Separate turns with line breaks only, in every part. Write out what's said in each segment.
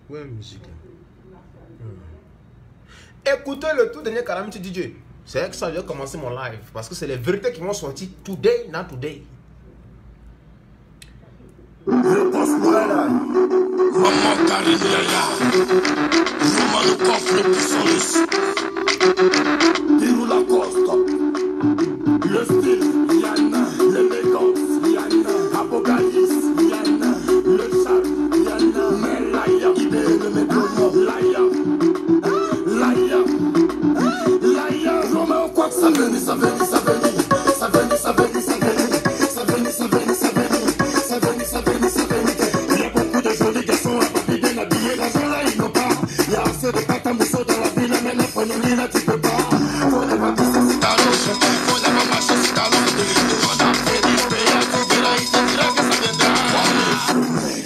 Ouais, musique. Écoutez le tout dernier Calamity DJ. C'est avec ça que j'ai commencé mon live. Parce que c'est les vérités qui m'ont sorti today, not today.
Maman Karine Yaya, Roman le coffre le puissance, Pirou Lacoste, le style, Yana, l'élégance, Yana, Apocalypse, Yana, le chat, Yana, Melaya, Ibé, le métronome, Laya, Laya, Laya, Romain, quoi que ça venait, ça venait, ça venait, ça venait, ça venait, ça venait, ça venait, ça venait, ça venait, ça venait, ça venait, ça venait. Il y a beaucoup de jolis garçons à Babylone, habillés dans un là, ils n'ont pas. Il y a assez de patamousseaux dans la ville, mais la prenez là, tu peux pas. Faut ne pas pisser si t'as l'eau, faut ne pas marcher si t'as l'eau. On a fait du pays à trouver là, il te dira que ça viendra.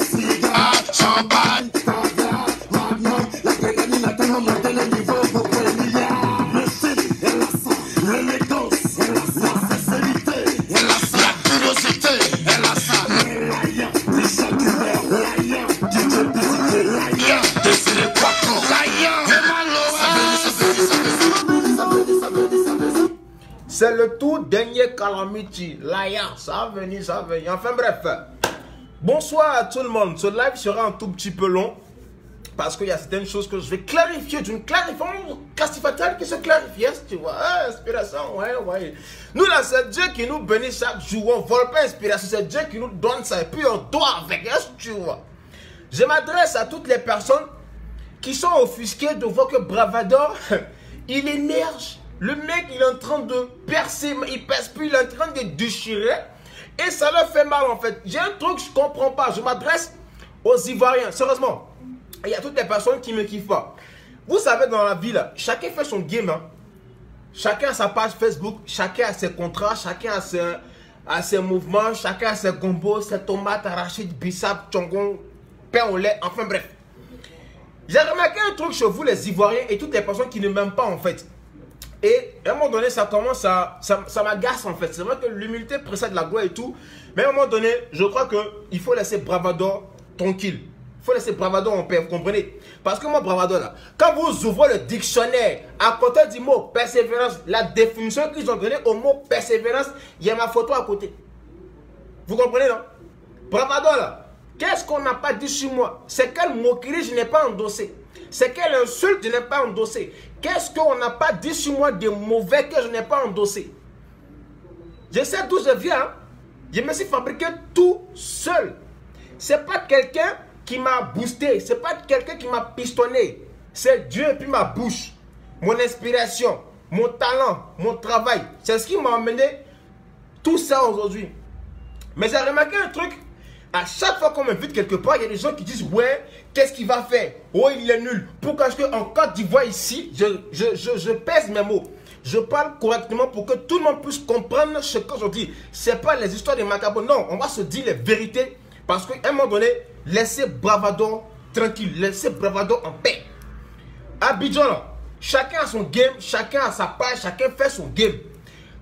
Cigare, champagne, caviar, magnum, la grenadine a tellement monté le niveau pour que les milliards. Le style, elle a ça, l'élégance, elle a ça, la sincérité, elle a ça, la curiosité, elle a ça. Laïa, Richard Dubert, Laïa, DJ Bizité, Laïa, Désiré Poitou, Laïa, Emalo, ça venait.
C'est le tout dernier Calamity. Laya, ça a venu, ça a venu. Enfin bref. Bonsoir à tout le monde. Ce live sera un tout petit peu long. Parce qu'il y a certaines choses que je vais clarifier. D'une clarification classificative qui se clarifie. Tu vois, inspiration, ouais. Nous là, c'est Dieu qui nous bénit chaque jour. On ne vole pas inspiration. C'est Dieu qui nous donne ça. Et puis on doit avec. Est-ce que tu vois? Je m'adresse à toutes les personnes qui sont offusquées de voir que Bravador, il émerge. Le mec, il est en train de percer, il perce plus, il est en train de déchirer. Et ça leur fait mal en fait. J'ai un truc que je ne comprends pas. Je m'adresse aux Ivoiriens. Sérieusement, il y a toutes les personnes qui ne me kiffent pas. Vous savez, dans la vie, là, chacun fait son game. Hein. Chacun a sa page Facebook, chacun a ses contrats, chacun a ses mouvements, chacun a ses gombos, ses tomates, arachides, bissap, tchongon, pain au lait, enfin bref. J'ai remarqué un truc chez vous, les Ivoiriens, et toutes les personnes qui ne m'aiment pas en fait. Et à un moment donné, ça commence à... Ça m'agace en fait. C'est vrai que l'humilité précède la gloire et tout. Mais à un moment donné, je crois qu'il faut laisser Bravador tranquille. Il faut laisser Bravador en paix, vous comprenez? Parce que moi, Bravador là, quand vous ouvrez le dictionnaire, à côté du mot persévérance, la définition qu'ils ont donnée au mot persévérance, il y a ma photo à côté. Vous comprenez non? Bravador là, qu'est-ce qu'on n'a pas dit sur moi? C'est quelle moquerie je n'ai pas endossé? C'est quelle insulte je n'ai pas endossé? Qu'est-ce qu'on n'a pas dit sur moi de mauvais que je n'ai pas endossé? Je sais d'où je viens. Hein? Je me suis fabriqué tout seul. C'est pas quelqu'un qui m'a boosté. C'est pas quelqu'un qui m'a pistonné. C'est Dieu et puis ma bouche. Mon inspiration, mon talent, mon travail. C'est ce qui m'a amené tout ça aujourd'hui. Mais j'ai remarqué un truc. À chaque fois qu'on m'invite quelque part, il y a des gens qui disent ouais, qu'est-ce qu'il va faire? Oh, il est nul. Pourquoi est-ce qu'en Côte d'Ivoire ici, je pèse mes mots. Je parle correctement pour que tout le monde puisse comprendre ce que je dis. Ce n'est pas les histoires de Macabo. Non, on va se dire les vérités. Parce qu'à un moment donné, laissez Bravador tranquille. Laissez Bravador en paix. Abidjan, là, chacun a son game, chacun a sa page, chacun fait son game.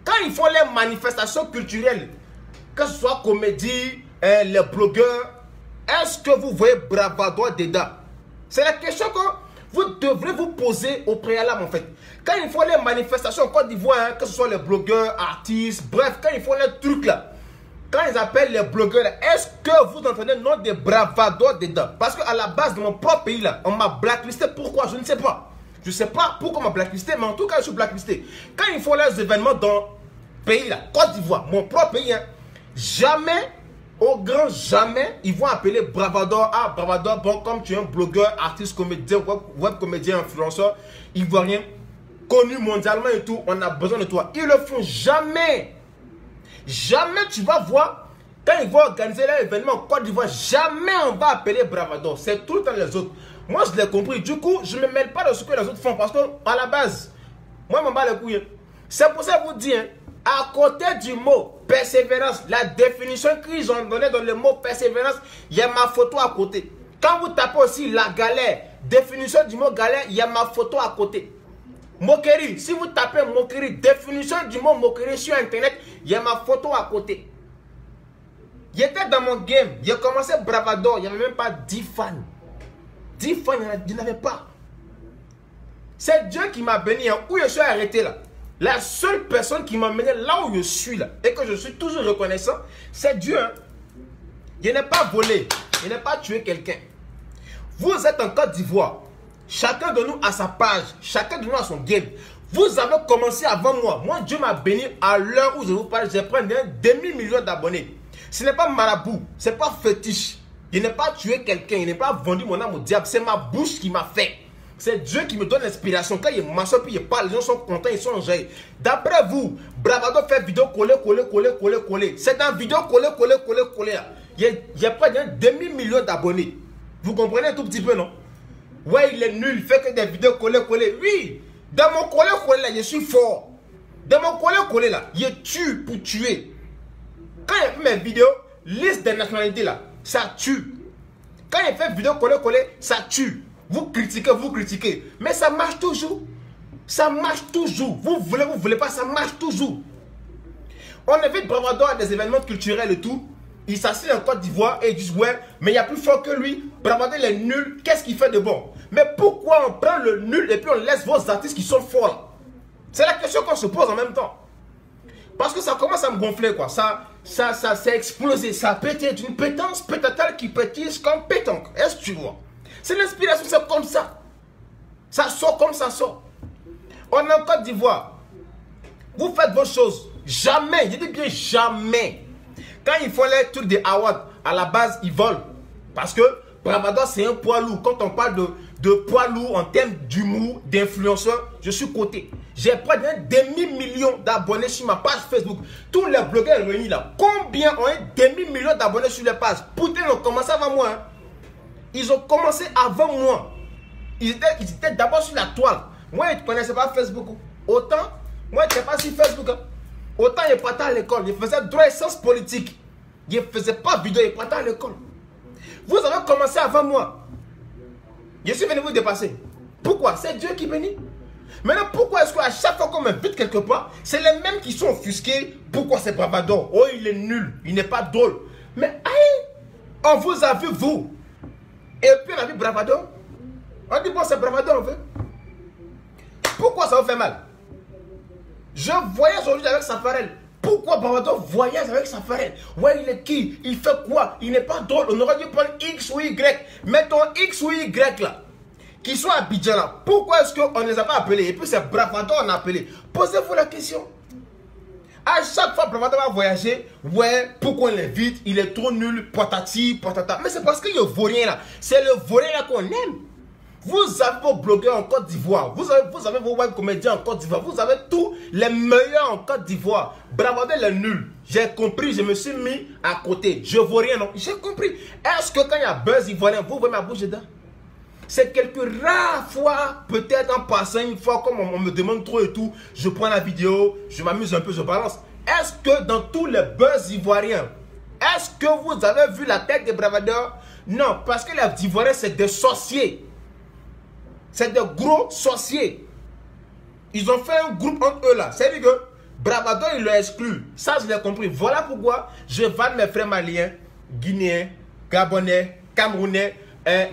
Quand ils font les manifestations culturelles, que ce soit comédie, les blogueurs, est-ce que vous voyez Bravador dedans? C'est la question que vous devrez vous poser au préalable en fait. Quand ils font les manifestations en Côte d'Ivoire, hein, que ce soit les blogueurs, artistes, bref, quand ils font les trucs là, quand ils appellent les blogueurs, est-ce que vous entendez le nom de Bravador dedans? Parce qu'à la base de mon propre pays là, on m'a blacklisté. Pourquoi? Je ne sais pas. Je ne sais pas pourquoi on m'a blacklisté, mais en tout cas je suis blacklisté. Quand ils font les événements dans le pays là, Côte d'Ivoire, mon propre pays, hein, jamais... Au grand jamais, ils vont appeler Bravador. Ah, Bravador, bon, comme tu es un blogueur, artiste, comédien, web comédien, influenceur, ivoirien, connu mondialement et tout, on a besoin de toi. Ils le font jamais. Jamais tu vas voir, quand ils vont organiser l'événement en Côte d'Ivoire, jamais on va appeler Bravador. C'est tout le temps les autres. Moi, je l'ai compris. Du coup, je ne me mêle pas de ce que les autres font parce que, à la base, moi, je m'en bats les couilles. C'est pour ça que je vous dis, hein, À côté du mot persévérance, la définition qu'ils ont donnée dans le mot persévérance, il y a ma photo à côté. Quand vous tapez aussi la galère, définition du mot galère, il y a ma photo à côté. Moquerie, si vous tapez moquerie, définition du mot moquerie sur internet, il y a ma photo à côté. J'étais dans mon game, j'ai commencé Bravado, il n'y avait même pas 10 fans. 10 fans, il n'y en avait pas. C'est Dieu qui m'a béni, hein, où je suis arrêté là. La seule personne qui m'a mené là où je suis là, et que je suis toujours reconnaissant, c'est Dieu. Hein. Je n'ai pas volé, je n'ai pas tué quelqu'un. Vous êtes en Côte d'Ivoire. Chacun de nous a sa page. Chacun de nous a son game. Vous avez commencé avant moi. Moi, Dieu m'a béni à l'heure où je vous parle. J'ai pris un demi-million d'abonnés. Ce n'est pas marabout. Ce n'est pas fétiche. Je n'ai pas tué quelqu'un. Je n'ai pas vendu mon âme au diable. C'est ma bouche qui m'a fait. C'est Dieu qui me donne l'inspiration. Quand il m'assoit puis il parle, les gens sont contents, ils sont enjaillés. D'après vous, Bravado fait vidéo coller. C'est dans vidéo coller. J'ai pas un demi-million d'abonnés. Vous comprenez un tout petit peu, non? Ouais, il est nul, il fait que des vidéos coller. Oui, dans mon coller là, je suis fort. Dans mon coller là, je tue pour tuer. Quand il fait mes vidéos, liste des nationalités là, ça tue. Quand il fait vidéo coller, ça tue. Vous critiquez. Mais ça marche toujours. Ça marche toujours. Vous voulez pas, ça marche toujours. On invite Bravado à des événements culturels et tout. Il s'assied en Côte d'Ivoire et ils disent ouais, mais il y a plus fort que lui. Bravado il est nul. Qu'est-ce qu'il fait de bon? Mais pourquoi on prend le nul et puis on laisse vos artistes qui sont forts là? C'est la question qu'on se pose en même temps. Parce que ça commence à me gonfler quoi. Ça s'est explosé. Ça a pété. Une pétance pétatale qui pétisse comme pétanque. Est-ce que tu vois? C'est l'inspiration, c'est comme ça. Ça sort comme ça sort. On est en Côte d'Ivoire. Vous faites vos choses. Jamais, je dis bien jamais. Quand ils font les trucs des awards, à la base, ils volent. Parce que Bravado, c'est un poids lourd. Quand on parle de poids lourd en termes d'humour, d'influenceur, je suis coté. J'ai près d'un demi-million d'abonnés sur ma page Facebook. Tous les blogueurs réunis là, combien ont un demi-million d'abonnés sur les pages? Poutine ont commencé avant moi. Hein. Ils ont commencé avant moi. Ils étaient d'abord sur la toile. Moi, ils ne connaissaient pas Facebook. Autant, moi, je n'étais pas sur Facebook. Hein. Autant, ils partaient à l'école. Ils faisaient droit et sciences politiques. Ils ne faisaient pas vidéo, ils partaient à l'école. Vous avez commencé avant moi. Je suis venu vous dépasser. Pourquoi? C'est Dieu qui bénit. Maintenant, pourquoi est-ce qu'à chaque fois qu'on m'invite quelque part, c'est les mêmes qui sont offusqués? Pourquoi c'est Bravado? Oh, il est nul. Il n'est pas drôle. Mais, aïe, on vous a vu, vous. Et puis, on a vu Bravado. On dit, bon, c'est Bravado, on veut. Pourquoi ça vous fait mal? Je voyage aujourd'hui avec Safarel. Pourquoi Bravado voyage avec Safarel? Ouais, il est qui? Il fait quoi? Il n'est pas drôle. On aurait dû prendre X ou Y. Mettons X ou Y là. Qui sont à Abidjan là. Pourquoi est-ce qu'on ne les a pas appelés? Et puis c'est Bravado qu'on a appelé. Posez-vous la question. À chaque fois Bravado va voyager, ouais, pourquoi on l'invite? Il est trop nul, patati, patata. Mais c'est parce qu'il y a vaurien là. C'est le vaurien là qu'on aime. Vous avez vos blogueurs en Côte d'Ivoire. Vous avez vos web comédiens en Côte d'Ivoire. Vous avez tous les meilleurs en Côte d'Ivoire. Bravado est nul. J'ai compris, je me suis mis à côté. Je ne vaux rien, non. J'ai compris. Est-ce que quand il y a buzz ivoirien, vous voyez ma bouche dedans? C'est quelques rares fois, peut-être en passant une fois, comme on me demande trop et tout, je prends la vidéo, je m'amuse un peu, je balance. Est-ce que dans tous les buzz ivoiriens, est-ce que vous avez vu la tête des bravadeurs? Non, parce que les Ivoiriens, c'est des sorciers. C'est des gros sorciers. Ils ont fait un groupe entre eux là. C'est-à-dire que Bravado, il l'a exclu. Ça, je l'ai compris. Voilà pourquoi je vends mes frères maliens, guinéens, gabonais, camerounais,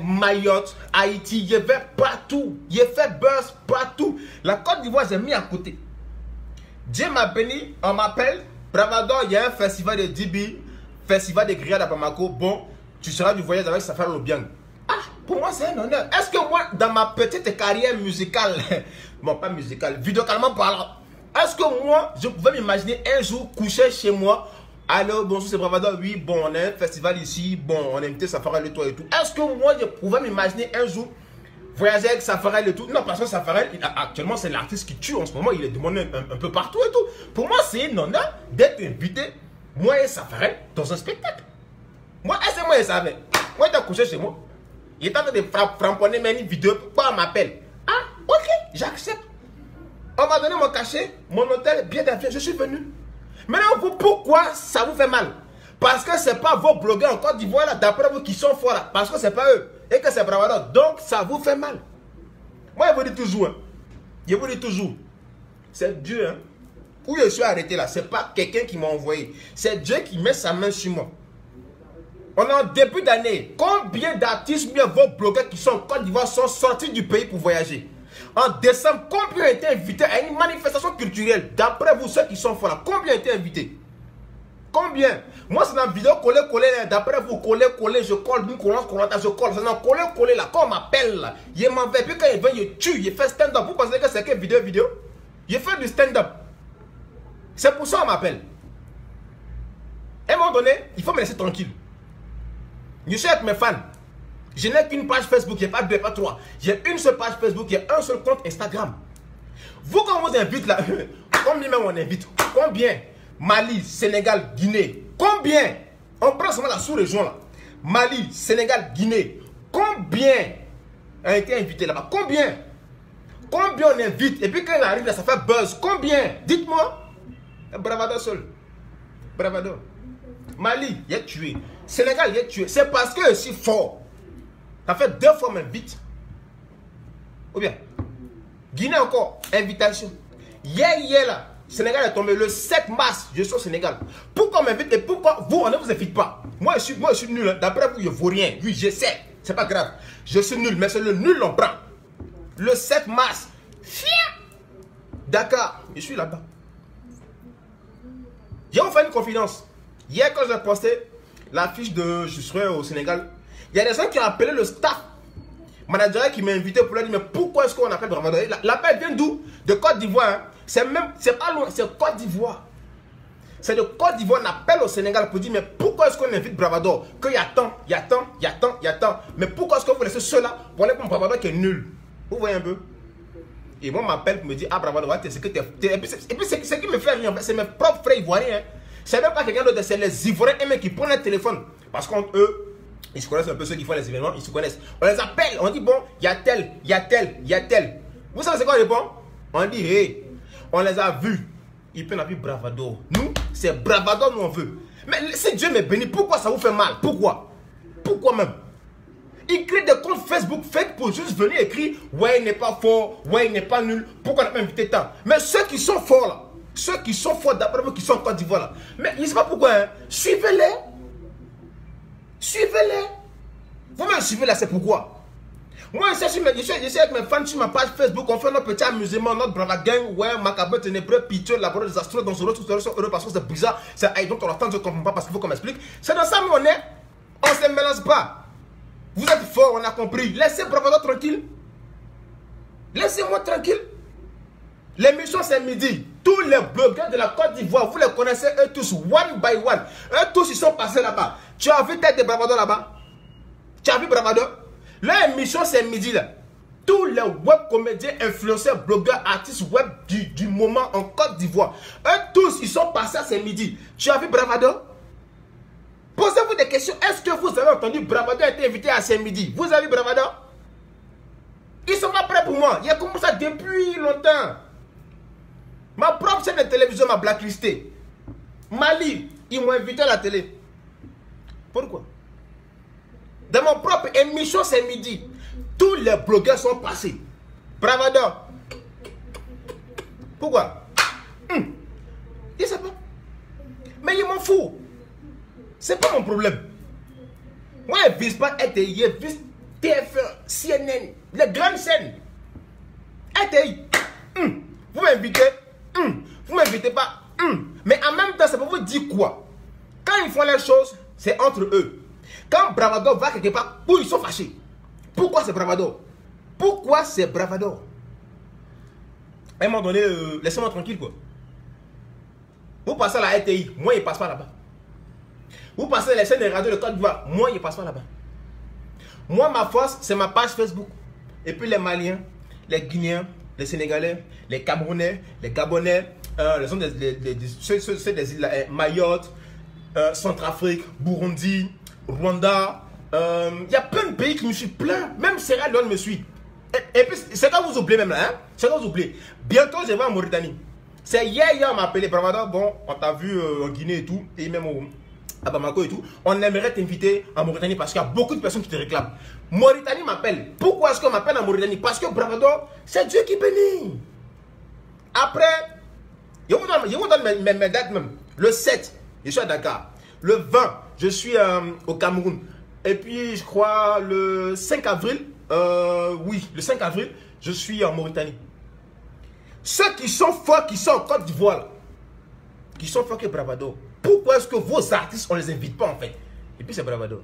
Mayotte, Haïti. Je vais partout. J'ai fait buzz partout. La Côte d'Ivoire, j'ai mis à côté. Dieu m'a béni. On m'appelle. Bravado, il y a un festival de Dibi, festival de grillades à Bamako. Bon, tu seras du voyage avec Safari Obiang. Ah, pour moi, c'est un honneur. Est-ce que moi, dans ma petite carrière musicale, bon, pas musicale, vidéocalement parlant, est-ce que moi, je pouvais m'imaginer un jour coucher chez moi? Allô, bonjour, c'est Bravado. Oui, bon, on a un festival ici. Bon, on a invité Safarel et toi et tout. Est-ce que moi, je pouvais m'imaginer un jour voyager avec Safarel et tout? Non, parce que Safarel, actuellement, c'est l'artiste qui tue en ce moment. Il est demandé un peu partout et tout. Pour moi, c'est un honneur d'être invité, moi et Safarel, dans un spectacle. Moi, est-ce que moi, je savais? Moi, j'étais couché chez moi. Il est en train de framponner une vidéo. Pourquoi on m'appelle? Ah, ok, j'accepte. On m'a donné mon cachet, mon hôtel, billet d'avion. Je suis venu. Maintenant, vous, pourquoi ça vous fait mal? Parce que ce n'est pas vos blogueurs en Côte d'Ivoire, là, d'après vous, qui sont forts là. Parce que ce n'est pas eux. Et que c'est Bravado. Donc, ça vous fait mal. Moi, je vous dis toujours, hein, je vous dis toujours, c'est Dieu, hein, où je suis arrêté là, ce n'est pas quelqu'un qui m'a envoyé. C'est Dieu qui met sa main sur moi. On est en début d'année. Combien d'artistes, bien vos blogueurs qui sont en Côte d'Ivoire sont sortis du pays pour voyager? En décembre, combien ont été invités à une manifestation culturelle? D'après vous, ceux qui sont forts là, combien ont été invités? Combien? Moi, c'est dans la vidéo coller, d'après vous, coller, je colle, je colle. C'est dans coller, là, quand on m'appelle, là, il m'en va, puis quand il vient, il tue, il fait stand-up. Vous pensez que c'est quelle vidéo? Il fait du stand-up. C'est pour ça qu'on m'appelle. À un moment donné, il faut me laisser tranquille. Je suis avec mes fans. Je n'ai qu'une page Facebook, il n'y a pas deux, pas trois. J'ai une seule page Facebook, il y a un seul compte Instagram. Vous, quand on vous invite là, combien même on invite? Combien? Mali, Sénégal, Guinée. Combien? On prend seulement la sous-région là. Mali, Sénégal, Guinée. Combien a été invité là-bas? Combien? Combien on invite? Et puis quand il arrive là, ça fait buzz. Combien? Dites-moi. Bravado seul. Bravado. Mali, il est tué. Sénégal, il est tué. C'est parce que je suis fort. Ça fait 2 fois m'invite. Ou bien, Guinée encore, invitation. Hier là, Sénégal est tombé le 7 mars. Je suis au Sénégal. Pourquoi on m'invite et pourquoi vous, on ne vous invite pas? Moi, je suis nul. Hein. D'après vous, je ne vaux rien. Oui, je sais. C'est pas grave. Je suis nul, mais c'est le nul on prend. Le 7 mars. Dakar, je suis là-bas. J'ai fait une confidence. Hier, quand j'ai posté la fiche de je serai au Sénégal, il y a des gens qui ont appelé le staff manager qui m'a invité pour leur dire mais pourquoi est-ce qu'on appelle Bravado? L'appel vient d'où? De Côte d'Ivoire. Hein? C'est pas loin, c'est Côte d'Ivoire. C'est de Côte d'Ivoire, on appelle au Sénégal pour dire mais pourquoi est-ce qu'on invite Bravado? Qu'il y a tant, il y a tant, il y a tant, il y a tant. Mais pourquoi est-ce que vous laissez ceux-là pour aller pour Bravado qui est nul? Vous voyez un peu? Et moi, on m'appelle pour me dire ah Bravado, c'est que t'es. Et puis ce qui me fait rire, c'est mes propres frères ivoiriens. Hein? C'est même pas quelqu'un d'autre, c'est les Ivoiriens eux-mêmes qui prennent le téléphone. Parce qu'eux, ils se connaissent un peu, ceux qui font les événements, ils se connaissent. On les appelle, on dit bon, il y a tel, il y a tel, il y a tel. Vous savez c'est quoi on répond? On dit hey, on les a vus. Ils prennent la vie Bravado. Nous, c'est Bravado, nous on veut. Mais si Dieu me bénit, pourquoi ça vous fait mal? Pourquoi? Pourquoi même? Ils créent des comptes Facebook fake pour juste venir écrire ouais, il n'est pas fort, ouais, il n'est pas nul. Pourquoi on n'a pas invité tant? Mais ceux qui sont forts là, ceux qui sont forts d'après vous qui sont en Côte d'Ivoire là, mais je ne sais pas pourquoi, hein? Suivez-les. Suivez-les. Vous-même suivez là, c'est pourquoi. Moi, je suis avec mes fans sur ma page Facebook, on fait notre petit amusement, notre brava gang, ouais, macabre, ténébreux, piteux, laborieux, désastreux, dans ce rôle, tout heureux parce que c'est bizarre, c'est I don't understand, je ne comprends pas parce qu'il faut qu'on m'explique. C'est dans ça où on est, on ne se mélange pas. Vous êtes fort, on a compris. Laissez Bravado tranquille. Laissez-moi tranquille. L'émission c'est midi. Tous les blogueurs de la Côte d'Ivoire, vous les connaissez eux tous, one by one. Eux tous, ils sont passés là-bas. Tu as vu tête de Bravado là-bas? Tu as vu Bravado? Leur émission c'est midi là. Tous les web comédiens, influenceurs, blogueurs, artistes web du moment en Côte d'Ivoire. Eux tous, ils sont passés à ce midi. Tu as vu Bravado? Posez-vous des questions. Est-ce que vous avez entendu Bravado a été invité à ce midi? Vous avez vu Bravado? Ils ne sont pas prêts pour moi. Il y a comme ça depuis longtemps. Ma propre chaîne de télévision m'a blacklisté. Mali, ils m'ont invité à la télé. Pourquoi? Dans mon propre émission, c'est midi. Tous les blogueurs sont passés. Bravado. Pourquoi? Je ne sais pas. Mais ils m'en foutent. C'est pas mon problème. Moi, je ne vise pas RTI, je vise TF1, CNN, les grandes chaînes. RTI. Vous m'invitez. Vous ne m'invitez pas. Mais en même temps, ça peut vous dire quoi? Quand ils font les choses, c'est entre eux. Quand Bravado va quelque part, ils sont fâchés. Pourquoi c'est Bravado? Pourquoi c'est Bravado? À un moment donné, laissez-moi tranquille quoi. Vous passez à la RTI, moi il ne passe pas là-bas. Vous passez les chaînes de radio de Côte d'Ivoire, moi il ne passe pas là-bas. Moi ma force, c'est ma page Facebook. Et puis les Maliens, les Guinéens, les Sénégalais, les Camerounais, les Gabonais, ceux des îles Mayotte, Centrafrique, Burundi, Rwanda. Il y a plein de pays qui me suivent, plein. Même Sierra Leone me suit. Et puis, c'est quand vous oubliez même là, hein? C'est quand vous oubliez. Bientôt, je vais en Mauritanie. C'est hier, on m'a appelé, Bravado, bon, on t'a vu en Guinée et tout, et même à Bamako et tout. On aimerait t'inviter en Mauritanie parce qu'il y a beaucoup de personnes qui te réclament. Mauritanie m'appelle. Pourquoi est-ce qu'on m'appelle en Mauritanie? Parce que Bravado, c'est Dieu qui bénit. Après, je vous donne mes dates même. Le 7, je suis à Dakar. Le 20, je suis au Cameroun. Et puis, je crois, le 5 avril, oui, le 5 avril, je suis en Mauritanie. Ceux qui sont forts, qui sont en Côte d'Ivoire, qui sont forts que Bravado, pourquoi est-ce que vos artistes, on ne les invite pas en fait? Et puis c'est Bravado.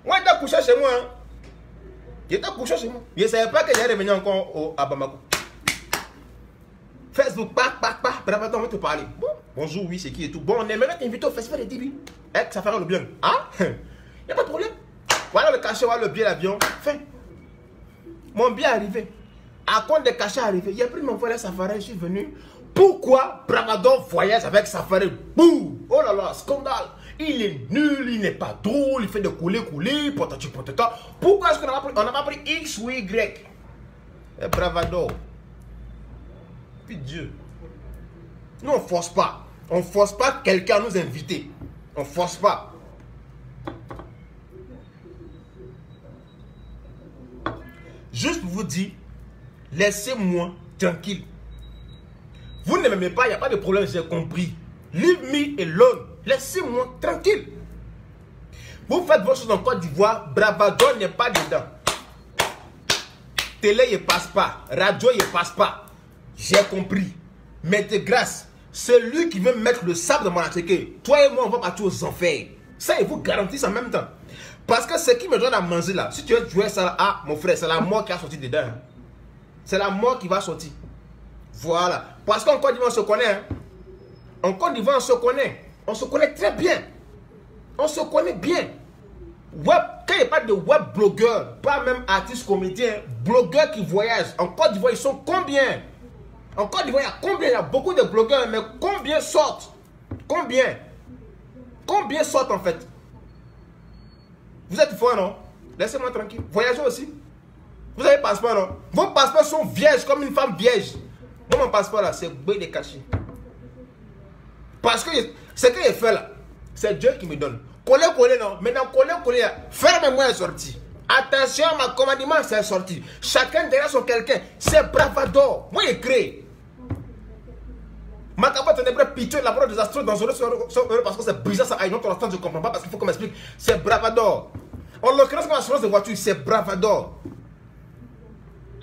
Moi, j'étais couché chez moi. Hein. J'étais couché chez moi. Je ne savais pas que j'allais revenir encore à Bamako. Facebook, Bravado, on va te parler. Bon, bonjour, oui, c'est qui et tout. Bon, on aimerait t'inviter au festival des Tibi. Ça fera le bien. Ah, il n'y a pas de problème. Voilà le cachet, voilà le billet d'avion. Fin. Mon billet est arrivé. À compte des cachets arrivés, il a pris mon voyage Safari, je suis venu. Pourquoi Bravado voyage avec Safari? Bouh! Oh là là, scandale! Il est nul, il n'est pas drôle, il fait de couler, potati. Pourquoi est-ce qu'on n'a pas pris X ou Y? Bravado. Puis Dieu. Nous, on ne force pas. On ne force pas quelqu'un à nous inviter. On ne force pas. Juste pour vous dire, laissez-moi tranquille. Vous ne m'aimez pas, il n'y a pas de problème, j'ai compris. Leave me alone. Laissez-moi tranquille. Vous faites vos choses en Côte d'Ivoire, Bravado n'est pas dedans. Télé, il ne passe pas. Radio, il ne passe pas. J'ai compris. Mais de grâce, celui qui veut mettre le sable dans mon attaqué, toi et moi, on va partir aux enfers. Ça, il vous garantit en même temps. Parce que ce qui me donne à manger là, si tu veux jouer ça là, ah, mon frère, c'est la mort qui a sorti dedans. C'est la mort qui va sortir. Voilà. Parce qu'en Côte d'Ivoire, on se connaît. Hein. En Côte d'Ivoire, on se connaît. On se connaît très bien. On se connaît bien. Web, quand il n'y a pas de web blogueurs, pas même artistes, comédiens, blogueurs qui voyagent, en Côte d'Ivoire, ils sont combien? En Côte d'Ivoire, il y a combien? Il y a beaucoup de blogueurs, mais combien sortent? Combien? Combien sortent en fait? Vous êtes fort, non? Laissez-moi tranquille. Voyagez aussi. Vous avez passeport, non? Vos passeports sont vierges, comme une femme vierge. Moi, mon passeport là, c'est B de caché. Parce que ce que j'ai fait là, c'est Dieu qui me donne. Coller, non? Maintenant, coller, fermez-moi est sorti. Attention, ma commandement, c'est sorti. Chacun derrière son quelqu'un. C'est Bravado. Moi, j'ai créé. Ma capote est très piteux, la parole des astros dans parce que c'est bizarre, ça aille. Notre instant, je ne comprends pas parce qu'il faut qu'on m'explique. C'est Bravado. En l'occurrence, comme assurance de voiture, c'est Bravado.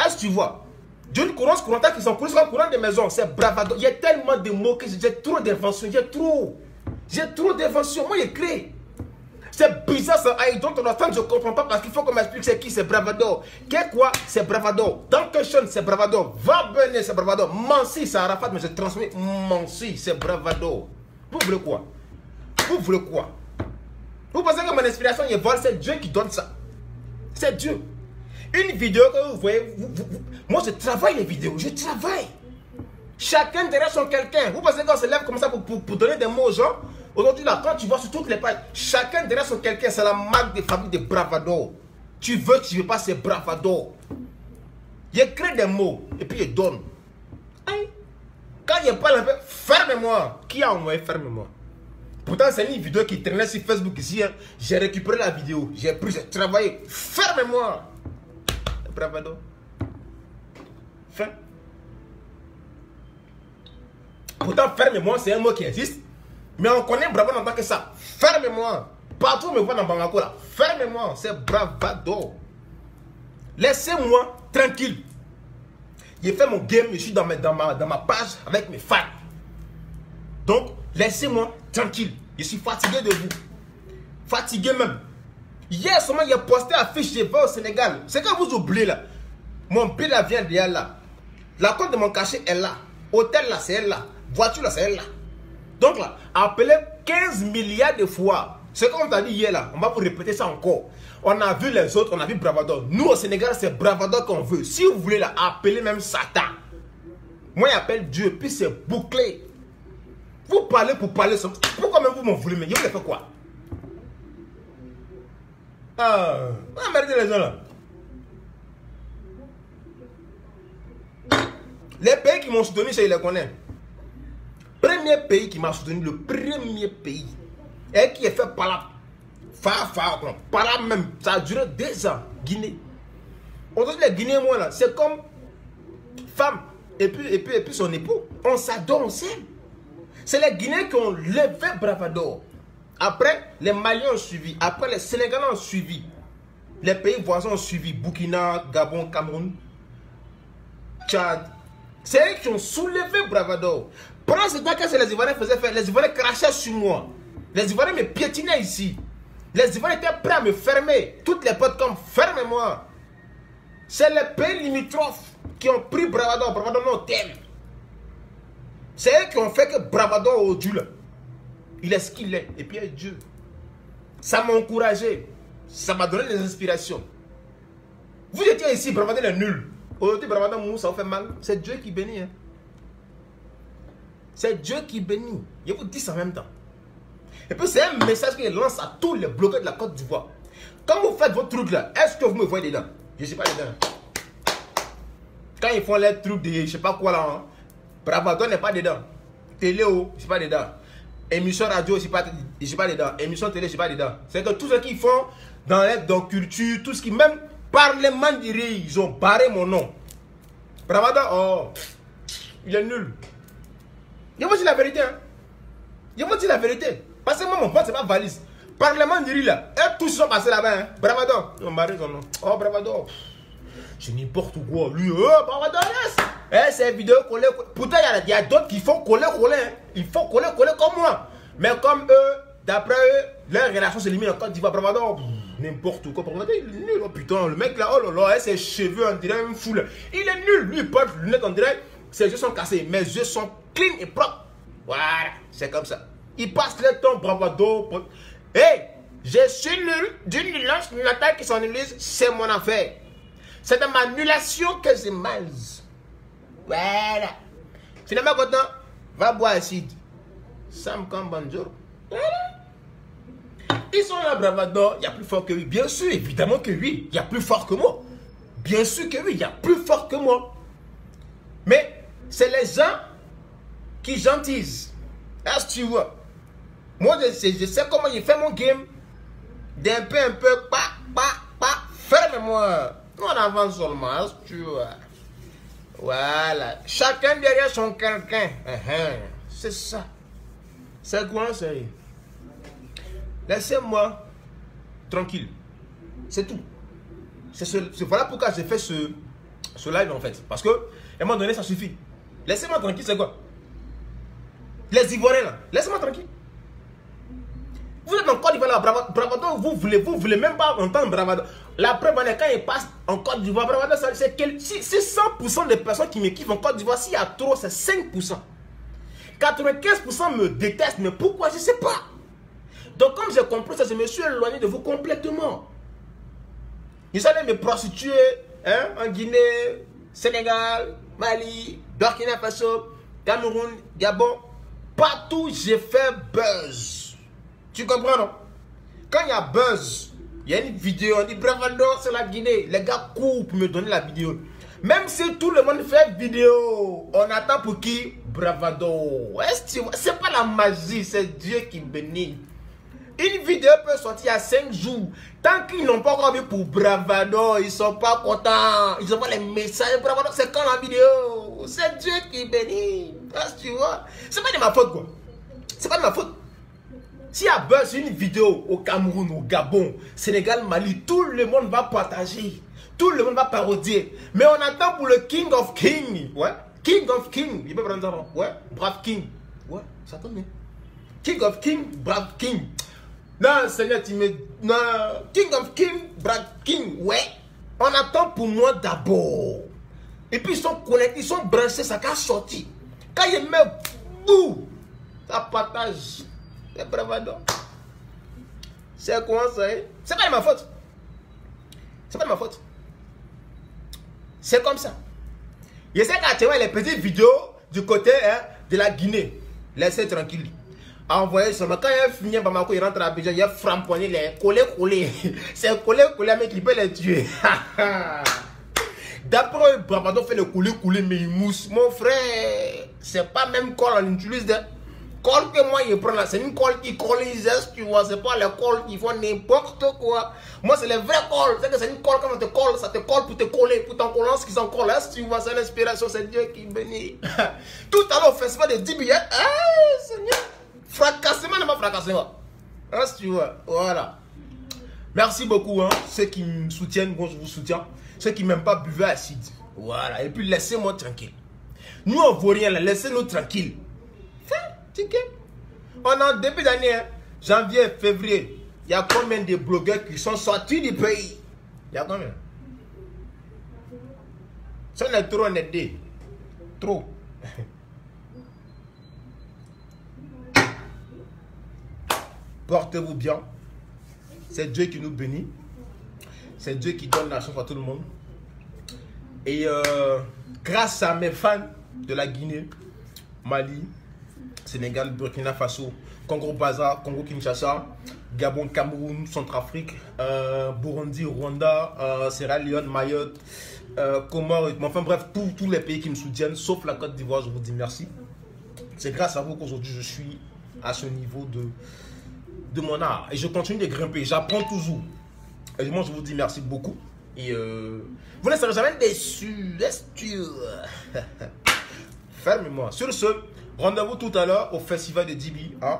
Est-ce que tu vois? D'une couronne courante qui sont coulés sur un courant de maison, c'est Bravado. Il y a tellement de mots que j'ai trop d'inventions. J'ai trop d'inventions. Moi, j'ai créé. C'est bizarre ça. I don't understand, je ne comprends pas parce qu'il faut qu'on m'explique c'est qui, c'est Bravado. Qu'est quoi? C'est Bravado. Dunkerson, c'est Bravado. Va Benet, c'est Bravado. Mansi, c'est Arafat, mais je transmets Mansi, c'est Bravado. Vous voulez quoi? Vous voulez quoi? Vous pensez que mon inspiration est vol, c'est Dieu qui donne ça. C'est Dieu. Une vidéo que vous voyez, moi je travaille les vidéos, je travaille. Chacun derrière son quelqu'un. Vous pensez qu'on se lève comme ça pour donner des mots aux gens? Aujourd'hui, là, quand tu vois sur toutes les pages, chacun derrière son quelqu'un, c'est la marque de fabrique de Bravado. Tu veux pas, c'est Bravado. Je crée des mots et puis je donne. Aïe. Quand je parle un peu, ferme-moi. Qui a envoyé ferme-moi? Pourtant, c'est une vidéo qui traînait sur Facebook ici. Hein. J'ai récupéré la vidéo, j'ai pris, j'ai travaillé. Ferme-moi. Bravado. Fin. Pourtant, ferme-moi, c'est un mot qui existe. Mais on connaît Bravado en tant que ça. Ferme-moi. Partout où me voit dans Bamako là. Ferme-moi. C'est Bravado. Laissez-moi tranquille. J'ai fait mon game. Je suis dans ma page avec mes fans. Donc, laissez-moi tranquille. Je suis fatigué de vous. Fatigué même. Hier seulement, il a posté affiche. Je vais au Sénégal. C'est quand vous oubliez là. Mon billet là vient derrière là. La compte de mon cachet est là. Hôtel là, c'est elle là. Voiture là, c'est elle là. Donc là, appelez 15 milliards de fois. Ce qu'on t'a dit hier là, on va vous répéter ça encore. On a vu les autres, on a vu Bravado. Nous au Sénégal, c'est Bravado qu'on veut. Si vous voulez là, appelez même Satan. Moi, j'appelle Dieu, puis c'est bouclé. Vous parlez pour parler. Pourquoi même vous m'en voulez? Mais vous voulez faire quoi? Ah, merde les gens là. Les pays qui m'ont soutenu, je les connais. Premier pays qui m'a soutenu, le premier pays. Et qui est fait par là. Par là même. Ça a duré 2 ans. Guinée. Aujourd'hui, les Guinéens, moi là, c'est comme femme et puis son époux. On s'adore, on s'aime. C'est les Guinéens qui ont levé Bravador. Après, les Maliens ont suivi. Après, les Sénégalais ont suivi. Les pays voisins ont suivi. Burkina, Gabon, Cameroun, Tchad. C'est eux qui ont soulevé Bravador. Pendant ce temps que les Ivoiriens faisaient faire, les Ivoiriens crachaient sur moi. Les Ivoiriens me piétinaient ici. Les Ivoiriens étaient prêts à me fermer. Toutes les portes comme fermez-moi. C'est les pays limitrophes qui ont pris Bravador. Bravador non t'aime. C'est eux qui ont fait que Bravador au Dieu là. Il est ce qu'il est. Et puis Dieu. Ça m'a encouragé. Ça m'a donné des inspirations. Vous étiez ici, Bravador est nul. Aujourd'hui, Bravador mou, ça vous fait mal. C'est Dieu qui bénit. Hein. C'est Dieu qui bénit. Je vous dis ça en même temps. Et puis c'est un message qu'il lance à tous les bloqueurs de la Côte d'Ivoire. Quand vous faites votre truc là, est-ce que vous me voyez dedans? Je ne suis pas dedans. Quand ils font les trucs de je ne sais pas quoi là, hein, Bravador n'est pas dedans. Téléo, je ne suis pas dedans. Émission radio, je ne suis pas dedans. Émission télé, je ne suis pas dedans. C'est que tout ce qu'ils font dans l'aide, dans culture, tout ce qui, même parlement d'Iri, ils ont barré mon nom. Bravador, oh, il est nul. Je vous dis la vérité. Hein. Je vous dis la vérité. Parce que moi, mon pote, c'est ma valise. Parlement d'Iri là, et tous sont passés là-bas. Hein. Bravador, ils ont barré son nom. Oh, Bravador. C'est n'importe quoi. Lui, oh, Bravador, yes. Eh, c'est vidéo collé. Pourtant, il y a d'autres qui font coller. Hein. Ils font coller comme moi. Mais comme eux, d'après eux, leur relation se limite en Côte d'Ivoire. Bravador, n'importe quoi. Bravador, il est nul. Oh putain, le mec là, oh là là, ses cheveux, on dirait une foule. Il est nul. Lui, il porte lunettes, on dirait. Ses yeux sont cassés. Mes yeux sont clean et propres. Voilà, c'est comme ça. Il passe le temps, Bravador. Hey, je suis nul. D'une nullance, une attaque qui s'annulise, c'est mon affaire. C'est dans ma annulation que c'est mal. Voilà. Finalement, content, va boire acide. Sam Kambanjor. Voilà. Ils sont là, Bravador. Il y a plus fort que lui. Bien sûr, évidemment que oui. Il y a plus fort que moi. Bien sûr que oui, il y a plus fort que moi. Mais c'est les gens qui gentillisent. Est-ce que tu vois? Moi, je sais comment il fait mon game. D'un peu, ferme-moi. On avance seulement, est-ce que tu vois? Voilà. Chacun derrière son quelqu'un. C'est ça. C'est quoi, ça? Laissez-moi tranquille. C'est tout. Voilà pourquoi j'ai fait ce live en fait. Parce que, à un moment donné, ça suffit. Laissez-moi tranquille, c'est quoi? Les Ivoiriens là, laissez-moi tranquille. Vous êtes en Côte d'Ivoire là, Bravador, vous voulez même pas entendre Bravador. La preuve, quand il passe en Côte d'Ivoire, Bravador, c'est 100% des personnes qui me kiffent en Côte d'Ivoire. S'il y a trop, c'est 5%. 95% me détestent, mais pourquoi? Je ne sais pas. Donc, comme j'ai compris ça, je me suis éloigné de vous complètement. Ils sont allés me prostituer hein, en Guinée, Sénégal, Mali, Burkina Faso, Cameroun, Gabon. Partout, j'ai fait buzz. Tu comprends, non? Quand il y a buzz, il y a une vidéo, on dit Bravador, c'est la Guinée. Les gars courent pour me donner la vidéo. Même si tout le monde fait vidéo, on attend pour qui? Bravador. C'est pas la magie, c'est Dieu qui bénit. Une vidéo peut sortir à 5 jours. Tant qu'ils n'ont pas encore vu pour Bravador, ils ne sont pas contents. Ils envoient les messages. Bravador, c'est quand la vidéo? C'est Dieu qui bénit. Tu vois? C'est pas de ma faute, quoi. C'est pas de ma faute. S'il y a buzz une vidéo au Cameroun, au Gabon, Sénégal, Mali, tout le monde va partager. Tout le monde va parodier. Mais on attend pour le King of King. Ouais. King of King. Il peut prendre ça. Ouais. Brave King. Ouais. Ça tombe bien. King of King, Brave King. Non, Seigneur, tu me... Non. King of King, Brave King. Ouais. On attend pour moi d'abord. Et puis ils sont connectés, ils sont branchés, ça a sorti. Quand il met bouh, ça partage. C'est Bravador. C'est quoi ça? C'est pas de ma faute. C'est pas de ma faute. C'est comme ça. Je sais qu'actuellement, les petites vidéos du côté hein, de la Guinée, laissez tranquille. Envoyez seulement. Quand il finit Bamako, il rentre à Abidjan, il a framponné les collés. C'est collé, mais qui peut les tuer. D'après Bravador fait le couler, mais il mousse. Mon frère, c'est pas même colle, on utilise des colle que moi je prends là. C'est une colle qui collise, tu vois. C'est pas les colles qui font n'importe quoi. Moi, c'est les vraies colles. C'est une colle, quand on te colle, ça te colle pour te coller, pour ton collant, ce qui s'en colle. Tu vois, c'est l'inspiration, c'est Dieu qui bénit. Tout à l'heure, au festival de 10 billets, Seigneur, fracassement, ne pas fracassement. Tu vois, voilà. Merci beaucoup, hein, ceux qui me soutiennent, bon, je vous soutiens. Ceux qui ne m'aiment pas, buvez acide. Voilà, et puis laissez-moi tranquille. Nous, on ne vaut rien, laissez-nous tranquille. On est en début d'année, hein, janvier, février. Il y a combien de blogueurs qui sont sortis du pays? Il y a combien? Ça, on est trop aidé. Trop. Portez-vous bien. C'est Dieu qui nous bénit. C'est Dieu qui donne la chance à tout le monde. Et grâce à mes fans de la Guinée, Mali, Sénégal, Burkina Faso, Congo-Brazzaville, Congo-Kinshasa, Gabon, Cameroun, Centrafrique, Burundi, Rwanda, Sierra Leone, Mayotte, Comores, enfin bref, tous les pays qui me soutiennent, sauf la Côte d'Ivoire, je vous dis merci. C'est grâce à vous qu'aujourd'hui je suis à ce niveau de mon art. Et je continue de grimper, j'apprends toujours. Et moi je vous dis merci beaucoup. Et vous ne serez jamais déçus, fermez-moi. Sur ce, rendez-vous tout à l'heure au festival de Dibi. Hein?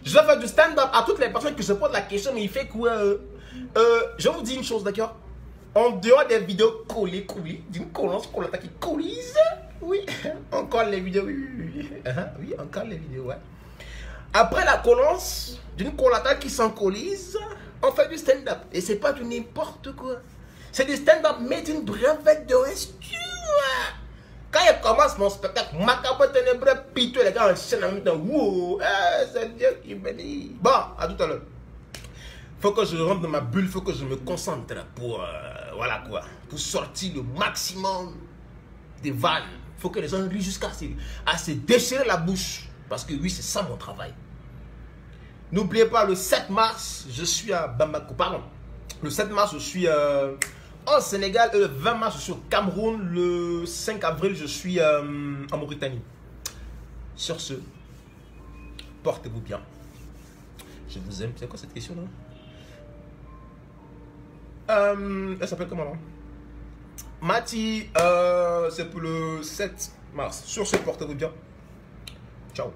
Je vais faire du stand-up à toutes les personnes qui se posent la question, mais il fait quoi? Je vous dis une chose, d'accord? En dehors des vidéos collées, d'une colonne qui collise, oui, encore les vidéos, oui, encore les vidéos, ouais. Après la colonne d'une colata qui s'encolise, on fait du stand-up. Et c'est pas du n'importe quoi. C'est du stand-up, mais d'une brevette de rescue. Quand il commence mon spectacle, macabre, ténébreux, piteux, les gars enchaînent en même temps. Wow, c'est Dieu qui bénit. Bon, à tout à l'heure. Faut que je rentre dans ma bulle, faut que je me concentre pour, voilà quoi, pour sortir le maximum des vannes. Faut que les gens rient jusqu'à se déchirer la bouche. Parce que oui, c'est ça mon travail. N'oubliez pas, le 7 mars, je suis à Bamako. Pardon. Le 7 mars, je suis au Sénégal. Et le 20 mars, je suis au Cameroun. Le 5 avril, je suis en Mauritanie. Sur ce, portez-vous bien. Je vous aime. C'est quoi cette question là? Elle s'appelle comment là? Mati, c'est pour le 7 mars. Sur ce, portez-vous bien. Ciao.